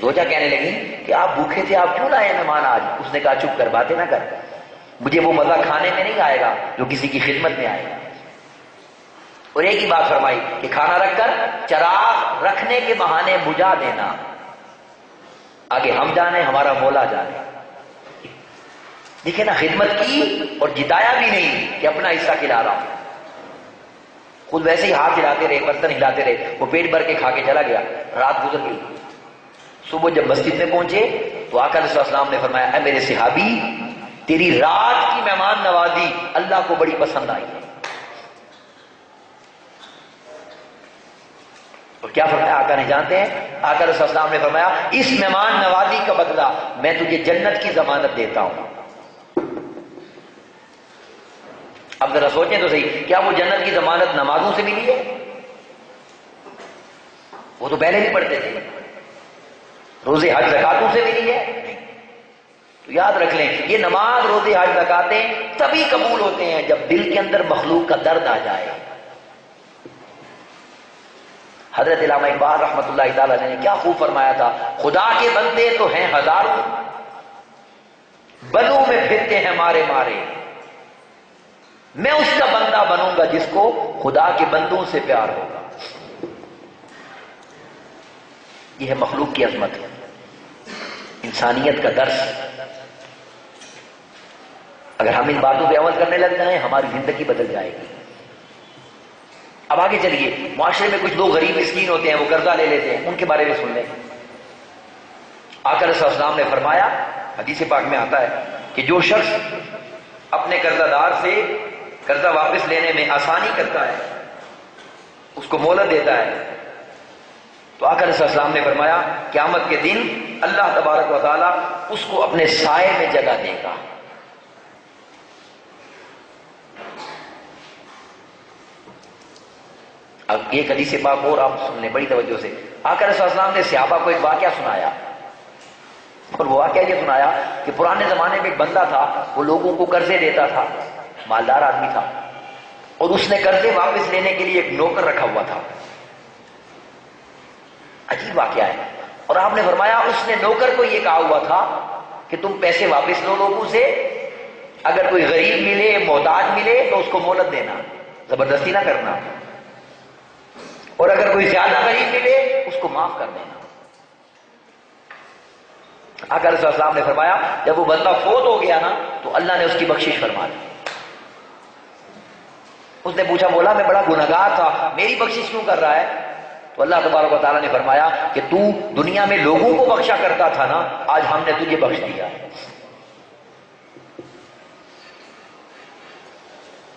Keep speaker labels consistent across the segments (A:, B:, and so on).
A: زوجہ کہنے لگی کہ آپ بھوکے تھے، آپ کیوں لائے مہمان آج؟ اس نے کہا چپ کر، باتیں نہ کر، مجھے وہ مزہ کھانے میں نہیں آئے گا جو کسی کی خدمت میں آئے گا۔ اور ایک ہی بات فرمائی کہ کھانا رکھ کر چراغ رکھنے کے بہانے بجھا دینا، آگے ہم جانے ہمارا مولا جانے۔ دیکھیں نا، خدمت کی اور جتایا بھی نہیں کہ اپنا حصہ کھلا رہا ہوں، خود ویسے ہی ہاتھ ہلاتے رہے، برتن ہلاتے رہے، وہ پیٹ بھر کے کھا کے چلا گیا، رات گزر گئی۔ صبح جب مسجد میں پہنچے تو آقا علیہ السلام نے فرمایا، اے میرے صحابی، تیری رات کی مہمان نوازی اللہ کو بڑی پسند آئی ہے۔ اور کیا فرمایا آقا نے جانتے ہیں؟ آقا علیہ السلام نے فرمایا، اس مہمان نوازی کا بدلہ میں تجھے جنت کی ضمانت دیتا ہوں۔ اب ذرا سوچیں تو صحیح، کیا وہ جنت کی ضمانت نمازوں سے ملی ہے؟ وہ تو پہلے بھی پڑھتے تھے۔ روزے حج زکاتوں سے ملی ہے؟ تو یاد رکھ لیں، یہ نماز روزے حج زکاتیں تبھی قبول ہوتے ہیں جب دل کے اندر مخلوق کا درد آ جائے۔ حضرت علامہ اقبال رحمۃ اللہ تعالی نے کیا خوب فرمایا تھا، خدا کے بندے تو ہیں ہزاروں، بنوں میں پھرتے ہیں مارے مارے، میں اس کا بندہ بنوں گا جس کو خدا کے بندوں سے پیار ہوگا۔ یہ ہے مخلوق کی عظمت، انسانیت کا درس۔ اگر ہم ان باتوں پہ عمل کرنے لگ جائیں ہماری زندگی بدل جائے گی۔ اب آگے چلیے، معاشرے میں کچھ لوگ غریب مسکین ہوتے ہیں، وہ قرضہ لے لیتے ہیں، ان کے بارے میں سن لیں۔ آقا علیہ السلام نے فرمایا، حدیث پاک میں آتا ہے کہ جو شخص اپنے قرضہ دار سے قرضہ واپس لینے میں آسانی کرتا ہے، اس کو مہلت دیتا ہے، تو آقا علیہ السلام نے فرمایا قیامت کے دن اللہ تبارک و تعالیٰ اس کو اپنے سائے میں جگہ دے گا۔ اب ایک حدیث پاک اور آپ سن لیں بڑی توجہ سے۔ آقا علیہ السلام نے صحابہ کو ایک واقعہ سنایا، اور وہ واقعہ یہ سنایا کہ پرانے زمانے میں ایک بندہ تھا، وہ لوگوں کو قرضے دیتا تھا، مالدار آدمی تھا، اور اس نے قرضے واپس لینے کے لیے ایک نوکر رکھا ہوا تھا۔ عجیب واقعہ ہے۔ اور آپ نے فرمایا اس نے نوکر کو یہ کہا ہوا تھا کہ تم پیسے واپس لو لوگوں سے، اگر کوئی غریب ملے، محتاج ملے تو اس کو مہلت دینا، زبردستی نہ کرنا، اور اگر کوئی زیادہ غریب ملے اس کو معاف کر دینا۔ آقا علیہ السلام نے فرمایا جب وہ بندہ فوت ہو گیا نا تو اللہ نے اس کی بخشش فرما دی۔ اس نے پوچھا، مولا میں بڑا گنہگار تھا، میری بخشش کیوں کر رہا ہے؟ تو اللہ تبارک و تعالیٰ نے فرمایا کہ تو دنیا میں لوگوں کو بخشا کرتا تھا نا، آج ہم نے تجھے بخش دیا۔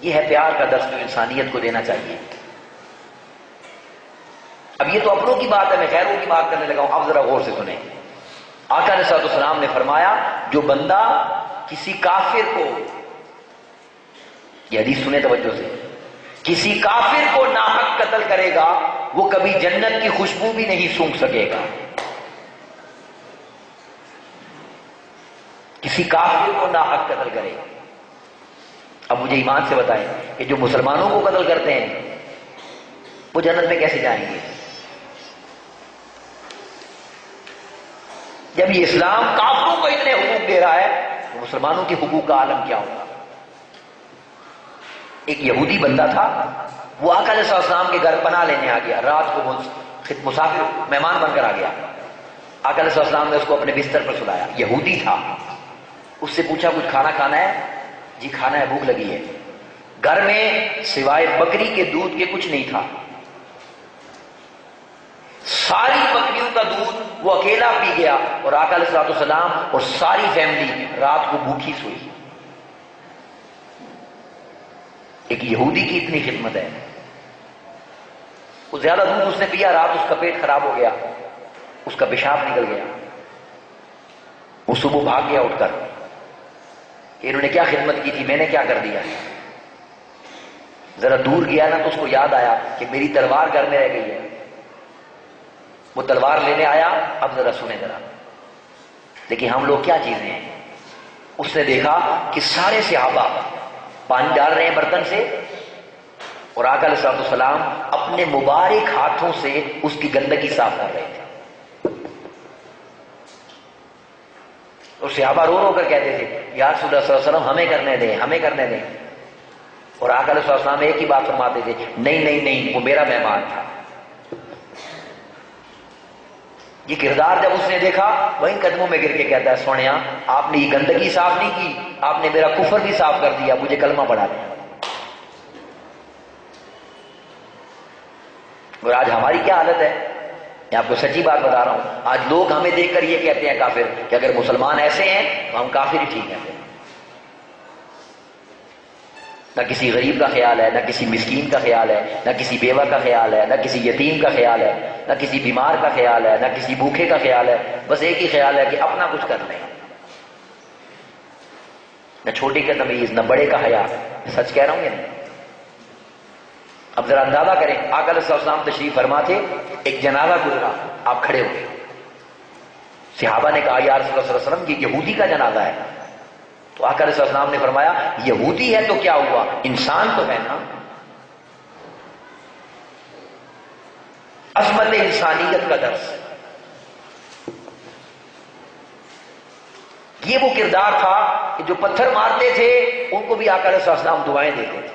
A: یہ ہے پیار کا درس جو انسانیت کو دینا چاہیے۔ اب یہ تو اپنوں کی بات ہے، میں غیروں کی بات کرنے لگا ہوں، اب ذرا غور سے سنیں۔ آقا علیہ السلام نے فرمایا جو بندہ کسی کافر کو، یہ حدیث سنیں توجہ سے، کسی کافر کو ناحق قتل کرے گا وہ کبھی جنت کی خوشبو بھی نہیں سونگھ سکے گا۔ کسی کافر کو ناحق قتل کرے گا۔ اب مجھے ایمان سے بتائیں کہ جو مسلمانوں کو قتل کرتے ہیں وہ جنت میں کیسے جائیں گے؟ جب یہ اسلام کافروں کو اتنے حقوق دے رہا ہے تو مسلمانوں کے حقوق کا عالم کیا ہوگا؟ ایک یہودی بندہ تھا، وہ آقا علیہ السلام کے گھر پناہ لینے آ گیا، رات کو مسافر مہمان بن کر آ گیا۔ آقا علیہ السلام نے اس کو اپنے بستر پر سلایا، یہودی تھا۔ اس سے پوچھا کچھ کھانا کھانا ہے؟ جی کھانا ہے، بھوک لگی ہے۔ گھر میں سوائے بکری کے دودھ کے کچھ نہیں تھا، ساری بکریوں کا دودھ وہ اکیلا پی گیا، اور آقا علیہ السلام اور ساری فیملی رات کو بھوکی سوئی۔ ایک یہودی کی اتنی خدمت ہے۔ وہ زیادہ دودھ اس نے پیا، رات اس کا پیٹ خراب ہو گیا، اس کا پیشاب نکل گیا۔ وہ صبح بھاگ گیا اٹھ کر کہ انہوں نے کیا خدمت کی تھی، میں نے کیا کر دیا۔ ذرا دور گیا نا تو اس کو یاد آیا کہ میری تلوار گھر میں رہ گئی ہے۔ وہ تلوار لینے آیا۔ اب ذرا سنیں ذرا، لیکن ہم لوگ کیا چیزیں ہیں۔ اس نے دیکھا کہ سارے صحابہ پانی ڈال رہے ہیں برتن سے، اور آقا علیہ السلام اپنے مبارک ہاتھوں سے اس کی گندگی صاف کر رہے تھے۔ تو صحابہ رو رو کر کہتے تھے یا رسول اللہ صلی اللہ علیہ وسلم ہمیں کرنے دیں، ہمیں کرنے دیں. اور آقا علیہ الصلوۃ والسلام ایک ہی بات فرماتے تھے، نہیں نہیں نہیں، وہ میرا مہمان تھا. یہ کردار جب اس نے دیکھا وہیں قدموں میں گر کے کہتا ہے سونیا آپ نے یہ گندگی صاف نہیں کی، آپ نے میرا کفر بھی صاف کر دیا، مجھے کلمہ پڑھا دیا. اور آج ہماری کیا حالت ہے؟ میں آپ کو سچی بات بتا رہا ہوں، آج لوگ ہمیں دیکھ کر یہ کہتے ہیں کافر، کہ اگر مسلمان ایسے ہیں تو ہم کافر ہی ٹھیک ہیں. نہ کسی غریب کا خیال ہے، نہ کسی مسکین کا خیال ہے، نہ کسی بیوہ کا خیال ہے، نہ کسی یتیم کا خیال ہے، نہ کسی بیمار کا خیال ہے، نہ کسی بھوکے کا خیال ہے. بس ایک ہی خیال ہے کہ اپنا کچھ کر لیں. نہ چھوٹے کا تمیز، نہ بڑے کا حیا. سچ کہہ رہا ہوں یا نہیں؟ اب ذرا اندازہ کریں، آقا علیہ السلام تشریف فرما تھے، ایک جنازہ گزرا، آپ کھڑے ہوئے. صحابہ نے کہا یا رسول اللہ صلی اللہ علیہ وسلم یہ یہودی کا جنازہ ہے. تو آقا علیہ السلام نے فرمایا یہودی ہے تو کیا ہوا، انسان تو ہے نا. عظمت انسانیت کا درس. یہ وہ کردار تھا کہ جو پتھر مارتے تھے ان کو بھی آقا علیہ السلام دعائیں دیتے تھے.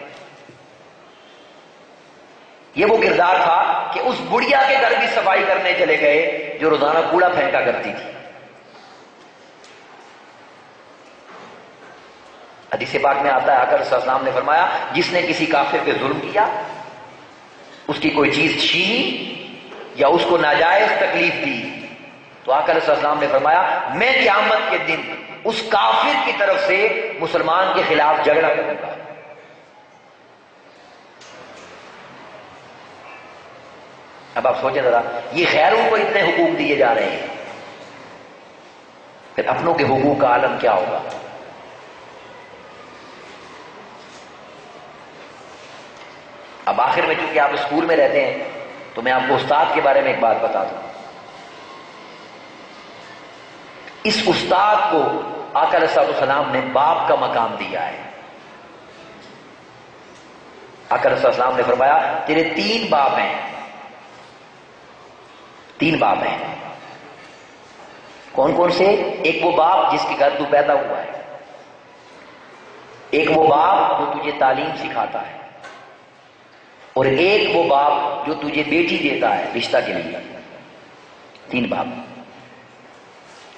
A: یہ وہ کردار تھا کہ اس بڑھیا کے گھر بھی صفائی کرنے چلے گئے جو روزانہ کوڑا پھینکا کرتی تھی. حدیث پاک میں آتا ہے آقا علیہ السلام نے فرمایا جس نے کسی کافر پہ ظلم کیا، اس کی کوئی چیز چھینی یا اس کو ناجائز تکلیف دی، تو آقا علیہ السلام نے فرمایا میں قیامت کے دن اس کافر کی طرف سے مسلمان کے خلاف جھگڑا کروں گا. اب آپ سوچیں ذرا، یہ غیروں کو اتنے حقوق دیے جا رہے ہیں، پھر اپنوں کے حقوق کا عالم کیا ہوگا؟ اب آخر میں چونکہ آپ اسکول میں رہتے ہیں تو میں آپ کو استاد کے بارے میں ایک بات بتا دوں. اس استاد کو آقا علیہ السلام نے باپ کا مقام دیا ہے. آقا علیہ السلام نے فرمایا تیرے 3 باپ ہیں، 3 باپ ہیں. کون کون سے؟ ایک وہ باپ جس کے گھر تو پیدا ہوا ہے، ایک وہ باپ جو تجھے تعلیم سکھاتا ہے، اور ایک وہ باپ جو تجھے بیٹی دیتا ہے رشتہ کے لیے. 3 باپ.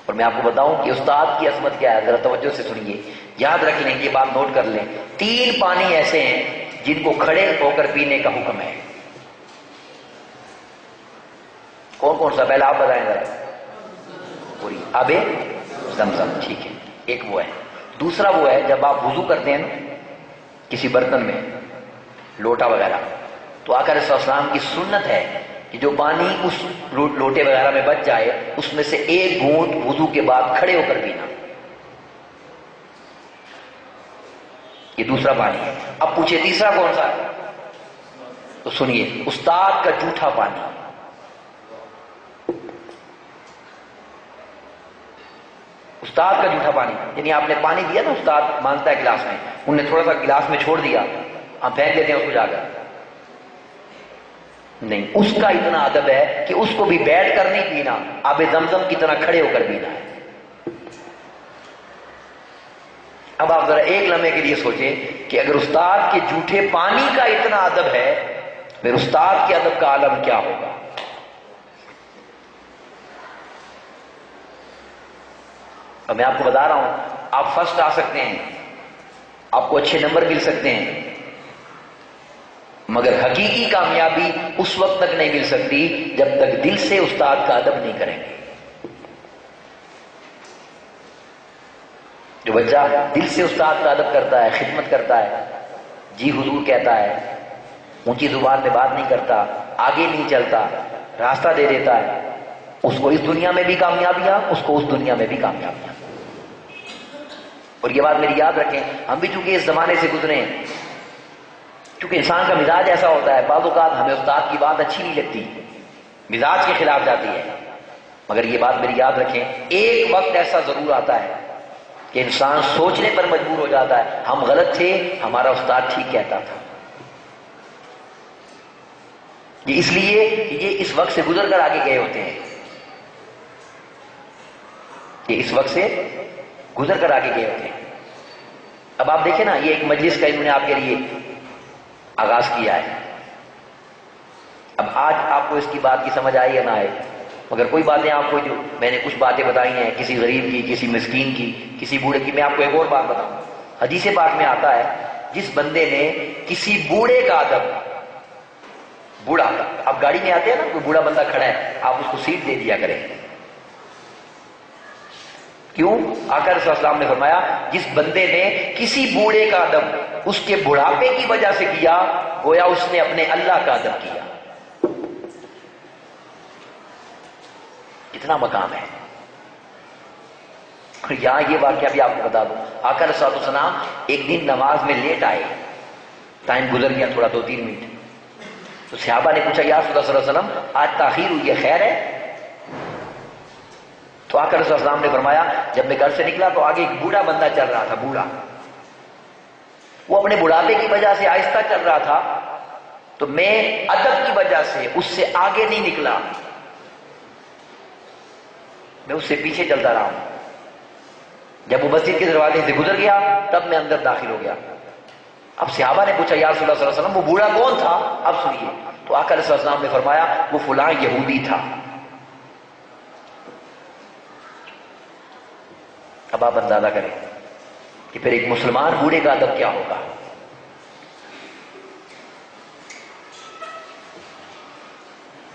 A: اور میں آپ کو بتاؤں کہ استاد کی عظمت کیا ہے، ذرا توجہ سے سنیے، یاد رکھ لیں، یہ بات نوٹ کر لیں. 3 پانی ایسے ہیں جن کو کھڑے ہو کر پینے کا حکم ہے. کون کون سا؟ پہلے آپ بتائیں ذرا. پوری آب زمزم، ٹھیک ہے، ایک وہ ہے. دوسرا وہ ہے جب آپ وضو کرتے ہیں نا کسی برتن میں، لوٹا وغیرہ، تو آقا علیہ السلام کی سنت ہے کہ جو پانی اس لوٹے وغیرہ میں بچ جائے اس میں سے ایک گھونٹ وضو کے بعد کھڑے ہو کر پینا. یہ دوسرا پانی ہے. اب پوچھے تیسرا کون سا ہے؟ تو سنیے، استاد کا جھوٹا پانی. استاد کا جھوٹا پانی یعنی آپ نے پانی دیا نا، استاد مانگتا ہے گلاس میں، انہوں نے تھوڑا سا گلاس میں چھوڑ دیا، آپ پھینک دیتے ہیں اس کو جا کر. نہیں، اس کا اتنا ادب ہے کہ اس کو بھی بیٹھ کر نہیں پینا، آب زمزم کی طرح کھڑے ہو کر پینا ہے. اب آپ ذرا ایک لمحے کے لیے سوچیں کہ اگر استاد کے جھوٹے پانی کا اتنا ادب ہے پھر استاد کے ادب کا عالم کیا ہوگا؟ اب میں آپ کو بتا رہا ہوں، آپ فرسٹ آ سکتے ہیں، آپ کو اچھے نمبر مل سکتے ہیں، مگر حقیقی کامیابی اس وقت تک نہیں مل سکتی جب تک دل سے استاد کا ادب نہیں کریں گے. جو بچہ دل سے استاد کا ادب کرتا ہے، خدمت کرتا ہے، جی حضور کہتا ہے، اونچی زبان میں بات نہیں کرتا، آگے نہیں چلتا، راستہ دے دیتا ہے، اس کو اس دنیا میں بھی کامیابیاں، اس کو اس دنیا میں بھی کامیابیاں. اور یہ بات میری یاد رکھیں، ہم بھی چونکہ اس زمانے سے گزرے ہیں، کیونکہ انسان کا مزاج ایسا ہوتا ہے، بعض اوقات ہمیں استاد کی بات اچھی نہیں لگتی، مزاج کے خلاف جاتی ہے، مگر یہ بات میری یاد رکھیں، ایک وقت ایسا ضرور آتا ہے کہ انسان سوچنے پر مجبور ہو جاتا ہے ہم غلط تھے، ہمارا استاد ٹھیک کہتا تھا. یہ اس لیے کہ یہ اس وقت سے گزر کر آگے گئے ہوتے ہیں، یہ اس وقت سے گزر کر آگے گئے ہوتے ہیں۔ اب آپ دیکھیں نا، یہ ایک مجلس کا انہوں نے آپ کے لیے آغاز کیا ہے۔ اب آج آپ کو اس کی بات کی سمجھ آئی یا نہ آئے، مگر کوئی باتیں آپ کو، جو میں نے کچھ باتیں بتائی ہیں کسی غریب کی، کسی مسکین کی، کسی بوڑھے کی، میں آپ کو ایک اور بات بتاؤں۔ حدیث پاک میں آتا ہے جس بندے نے کسی بوڑھے کا ادب، بوڑھا، اب گاڑی میں آتے ہیں نا، کوئی بوڑھا بندہ کھڑا ہے، آپ اس کو سیٹ دے دیا کریں۔ کیوں؟ آقا رسول اللہ نے فرمایا جس بندے نے کسی بوڑھے کا ادب اس کے بڑھاپے کی وجہ سے کیا، گویا اس نے اپنے اللہ کا ادب کیا۔ کتنا مقام ہے۔ اور یہاں یہ واقعہ بھی آپ کو بتا دوں، آقا رسول اللہ علیہ وسلم ایک دن نماز میں لیٹ آئے، ٹائم گزر گیا تھوڑا 2-3 منٹ، تو صحابہ نے پوچھا یا رسول اللہ صلی اللہ علیہ وسلم آج تاخیر ہوئی ہے، خیر ہے؟ تو آقا رسول اللہ نے فرمایا جب میں گھر سے نکلا تو آگے ایک بوڑھا بندہ چل رہا تھا، بوڑھا، وہ اپنے بڑھاپے کی وجہ سے آہستہ چل رہا تھا، تو میں ادب کی وجہ سے اس سے آگے نہیں نکلا، میں اس سے پیچھے چلتا رہا ہوں۔ جب وہ مسجد کے دروازے سے گزر گیا تب میں اندر داخل ہو گیا۔ اب صحابہ نے پوچھا یا رسول اللہ صلی اللہ علیہ وسلم وہ بوڑھا کون تھا؟ اب سنیے، تو آقا علیہ السلام نے فرمایا وہ فلاں یہودی تھا۔ اب آپ اندازہ کریں کہ پھر ایک مسلمان بوڑھے کا ادب کیا ہوگا۔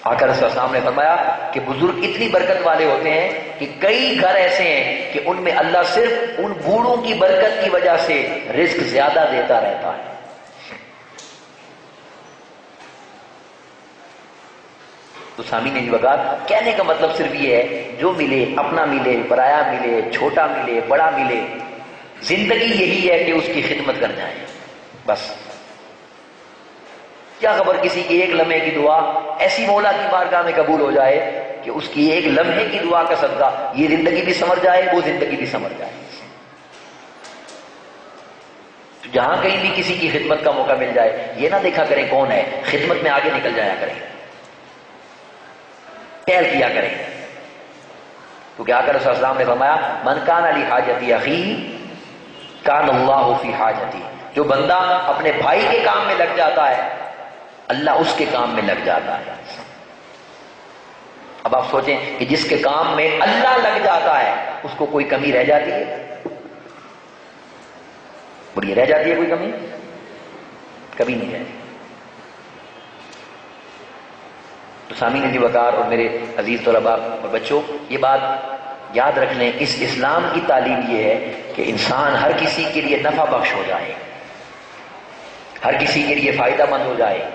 A: آقا رسول اللہ نے فرمایا کہ بزرگ اتنی برکت والے ہوتے ہیں کہ کئی گھر ایسے ہیں کہ ان میں اللہ صرف ان بوڑھوں کی برکت کی وجہ سے رزق زیادہ دیتا رہتا ہے۔ تو سامعین وقار کہنے کا مطلب صرف یہ ہے جو ملے، اپنا ملے، پرایا ملے، چھوٹا ملے، بڑا ملے، زندگی یہی ہے کہ اس کی خدمت کر جائیں بس۔ کیا خبر کسی کی ایک لمحے کی دعا ایسی مولا کی بارگاہ میں قبول ہو جائے کہ اس کی ایک لمحے کی دعا کا صدقہ یہ زندگی بھی سنور جائے، وہ زندگی بھی سنور جائے۔ تو جہاں کہیں بھی کسی کی خدمت کا موقع مل جائے یہ نہ دیکھا کریں کون ہے، خدمت میں آگے نکل جایا کریں، ٹہل کیا کریں، کیونکہ آقا رسول اللہ نے فرمایا من کان علی حاجتی اخی کان اللہ فی حاجتی، جو بندہ اپنے بھائی کے کام میں لگ جاتا ہے اللہ اس کے کام میں لگ جاتا ہے۔ اب آپ سوچیں کہ جس کے کام میں اللہ لگ جاتا ہے اس کو کوئی کمی رہ جاتی ہے؟ بولیے رہ جاتی ہے کوئی کمی؟ کبھی نہیں رہتی۔ تو سامعین وقار اور میرے عزیز طلباء اور بچوں، یہ بات یاد رکھ لیں، اس اسلام کی تعلیم یہ ہے کہ انسان ہر کسی کے لیے نفع بخش ہو جائے، ہر کسی کے لیے فائدہ مند ہو جائے،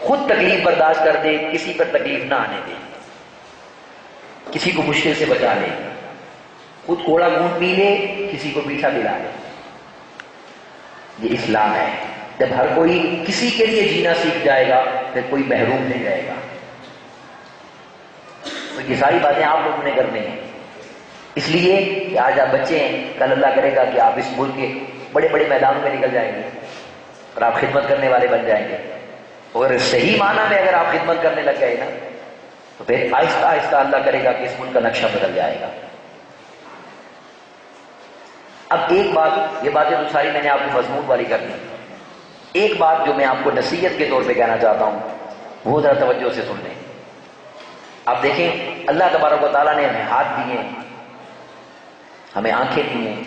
A: خود تکلیف برداشت کر دے، کسی پر تکلیف نہ آنے دے، کسی کو مشکل سے بچا لے، خود کوڑا گھونٹ پی لے، کسی کو میٹھا پلا لے۔ یہ اسلام ہے۔ جب ہر کوئی کسی کے لیے جینا سیکھ جائے گا پھر کوئی محروم نہیں رہے گا۔ تو یہ ساری باتیں آپ لوگوں نے کرنی ہیں، اس لیے کہ آج آپ بچے ہیں، کل اللہ کرے گا کہ آپ اس ملک کے بڑے بڑے میدانوں میں نکل جائیں گے اور آپ خدمت کرنے والے بن جائیں گے، اور صحیح معنی میں اگر آپ خدمت کرنے لگ گئے نا تو پھر آہستہ آہستہ اللہ کرے گا کہ اس ملک کا نقشہ بدل جائے گا۔ اب ایک بات، یہ باتیں تو ساری میں نے آپ کو مضمون والی کر دی، ایک بات جو میں آپ کو نصیحت کے طور پہ کہنا چاہتا ہوں وہ ذرا توجہ سے سن لیں۔ آپ دیکھیں اللہ تبارک و تعالیٰ نے ہمیں ہاتھ دیے، ہمیں آنکھیں دی ہیں،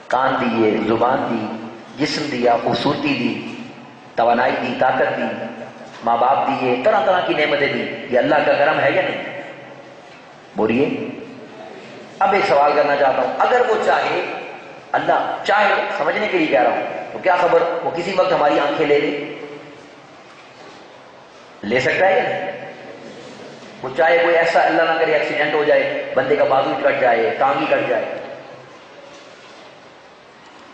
A: کان دیے، زبان دی، جسم دیا، خوبصورتی دی، توانائی دی، طاقت دی، ماں باپ دیے، طرح طرح کی نعمتیں دی، یہ اللہ کا کرم ہے یا نہیں؟ بولیے۔ اب ایک سوال کرنا چاہتا ہوں، اگر وہ چاہے، اللہ چاہے، سمجھنے کے لیے کہہ رہا ہوں، تو کیا خبر وہ کسی وقت ہماری آنکھیں لے سکتا ہے یا نہیں؟ وہ چاہے کوئی ایسا اللہ نہ کرے ایکسیڈنٹ ہو جائے، بندے کا بازو کٹ جائے، ٹانگ ہی کٹ جائے،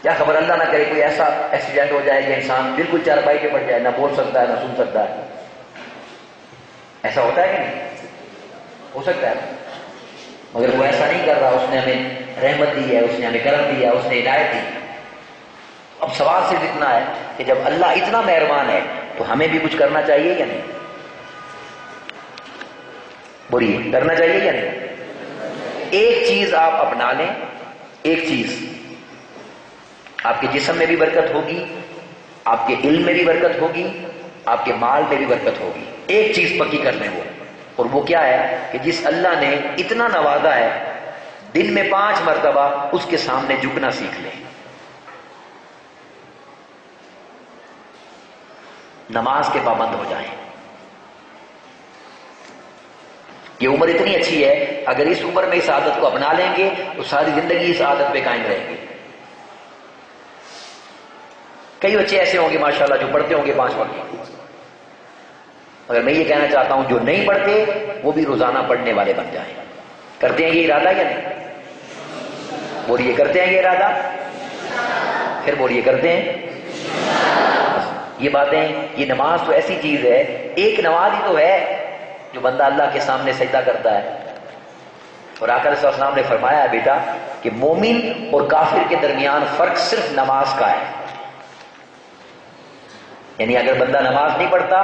A: کیا خبر اللہ نہ کرے کوئی ایسا ایکسیڈنٹ ہو جائے کہ انسان بالکل چارپائی پہ پڑ جائے، نہ بول سکتا ہے نہ سن سکتا ہے؟ ایسا ہوتا ہے کہ نہیں؟ ہو سکتا ہے، مگر وہ ایسا نہیں کر رہا، اس نے ہمیں رحمت دی ہے، اس نے ہمیں کرم دیا، اس نے ہدایت دی۔ اب سوال صرف اتنا ہے کہ جب اللہ اتنا مہربان ہے تو ہمیں بھی کچھ کرنا چاہیے یا نہیں؟ بولیے، کرنا چاہیے یا نہیں؟ ایک چیز آپ اپنا لیں، ایک چیز، آپ کے جسم میں بھی برکت ہوگی، آپ کے علم میں بھی برکت ہوگی، آپ کے مال میں بھی برکت ہوگی۔ ایک چیز پکی کر لیں وہ، اور وہ کیا ہے کہ جس اللہ نے اتنا نوازا ہے، دن میں 5 مرتبہ اس کے سامنے جھکنا سیکھ لیں۔ نماز کے پابند ہو جائیں۔ یہ عمر اتنی اچھی ہے، اگر اس عمر میں اس عادت کو اپنا لیں گے تو ساری زندگی اس عادت پہ قائم رہیں گے۔ کئی بچے ایسے ہوں گے ماشاءاللہ جو پڑھتے ہوں گے 5 وقت، مگر میں یہ کہنا چاہتا ہوں جو نہیں پڑھتے وہ بھی روزانہ پڑھنے والے بن جائیں۔ کرتے ہیں یہ ارادہ یا نہیں؟ بولیے کرتے ہیں یہ ارادہ؟ پھر بولیے کرتے ہیں؟ یہ باتیں، یہ نماز تو ایسی چیز ہے، ایک نماز ہی تو ہے جو بندہ اللہ کے سامنے سجدہ کرتا ہے۔ اور آقا صلی اللہ علیہ وسلم نے فرمایا ہے بیٹا کہ مومن اور کافر کے درمیان فرق صرف نماز کا ہے، یعنی اگر بندہ نماز نہیں پڑھتا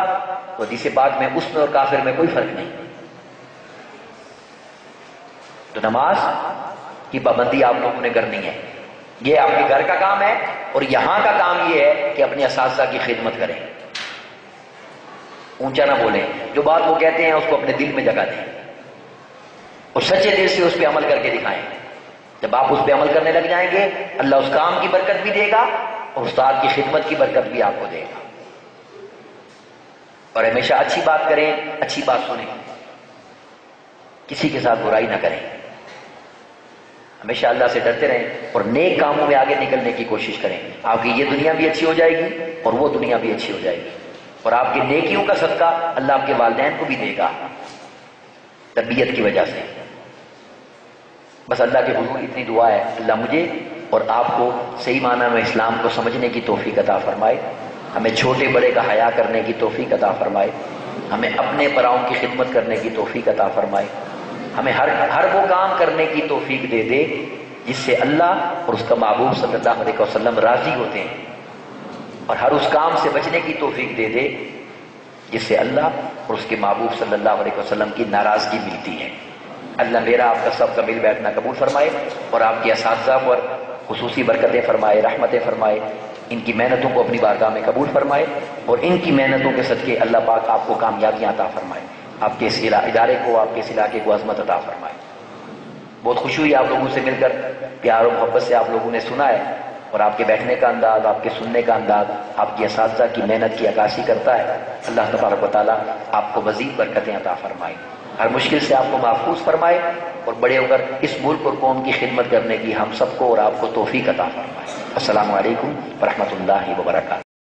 A: تو حدیث پاک میں اس میں اور کافر میں کوئی فرق نہیں۔ تو نماز کی پابندی آپ لوگوں نے کرنی ہے، یہ آپ کے گھر کا کام ہے، اور یہاں کا کام یہ ہے کہ اپنے اساتذہ کی خدمت کریں، اونچا نہ بولیں، جو بات وہ کہتے ہیں اس کو اپنے دل میں جگہ دیں اور سچے دل سے اس پہ عمل کر کے دکھائیں۔ جب آپ اس پہ عمل کرنے لگ جائیں گے اللہ اس کام کی برکت بھی دے گا اور استاد کی خدمت کی برکت بھی آپ کو دے گا۔ اور ہمیشہ اچھی بات کریں، اچھی بات سنیں، کسی کے ساتھ برائی نہ کریں، ہمیشہ اللہ سے ڈرتے رہیں اور نیک کاموں میں آگے نکلنے کی کوشش کریں۔ آپ کی یہ دنیا بھی اچھی ہو جائے گی اور وہ دنیا بھی اچھی ہو جائے گی، اور آپ کی نیکیوں کا صدقہ اللہ آپ کے والدین کو بھی دے گا تربیت کی وجہ سے۔ بس اللہ کے حضور اتنی دعا ہے، اللہ مجھے اور آپ کو صحیح معنی میں اسلام کو سمجھنے کی توفیق عطا فرمائے، ہمیں چھوٹے بڑے کا حیا کرنے کی توفیق عطا فرمائے، ہمیں اپنے پراؤں کی خدمت کرنے کی توفیق عطا فرمائے، ہمیں ہر وہ کام کرنے کی توفیق دے دے جس سے اللہ اور اس کا محبوب صلی اللہ علیہ وسلم راضی ہوتے ہیں، اور ہر اس کام سے بچنے کی توفیق دے دے جس سے اللہ اور اس کے محبوب صلی اللہ علیہ وسلم کی ناراضگی ملتی ہے۔ اللہ میرا آپ کا سب کا مل بیٹھنا قبول فرمائے اور آپ کے اساتذہ پر خصوصی برکتیں فرمائے، رحمتیں فرمائے، ان کی محنتوں کو اپنی بارگاہ میں قبول فرمائے، اور ان کی محنتوں کے صدقے اللہ پاک آپ کو کامیابیاں عطا فرمائے، آپ کے اس ادارے کو، آپ کے اس علاقے کو عظمت عطا فرمائے۔ بہت خوشی ہوئی آپ لوگوں سے مل کر، پیار و محبت سے آپ لوگوں نے سنا ہے، اور آپ کے بیٹھنے کا انداز، آپ کے سننے کا انداز آپ کی اساتذہ کی محنت کی عکاسی کرتا ہے۔ اللہ تبارک و تعالیٰ آپ کو مزید برکتیں عطا فرمائے، ہر مشکل سے آپ کو محفوظ فرمائے، اور بڑے ہو کر اس ملک اور قوم کی خدمت کرنے کی ہم سب کو اور آپ کو توفیق عطا فرمائے۔ السلام علیکم ورحمۃ اللہ وبرکاتہ۔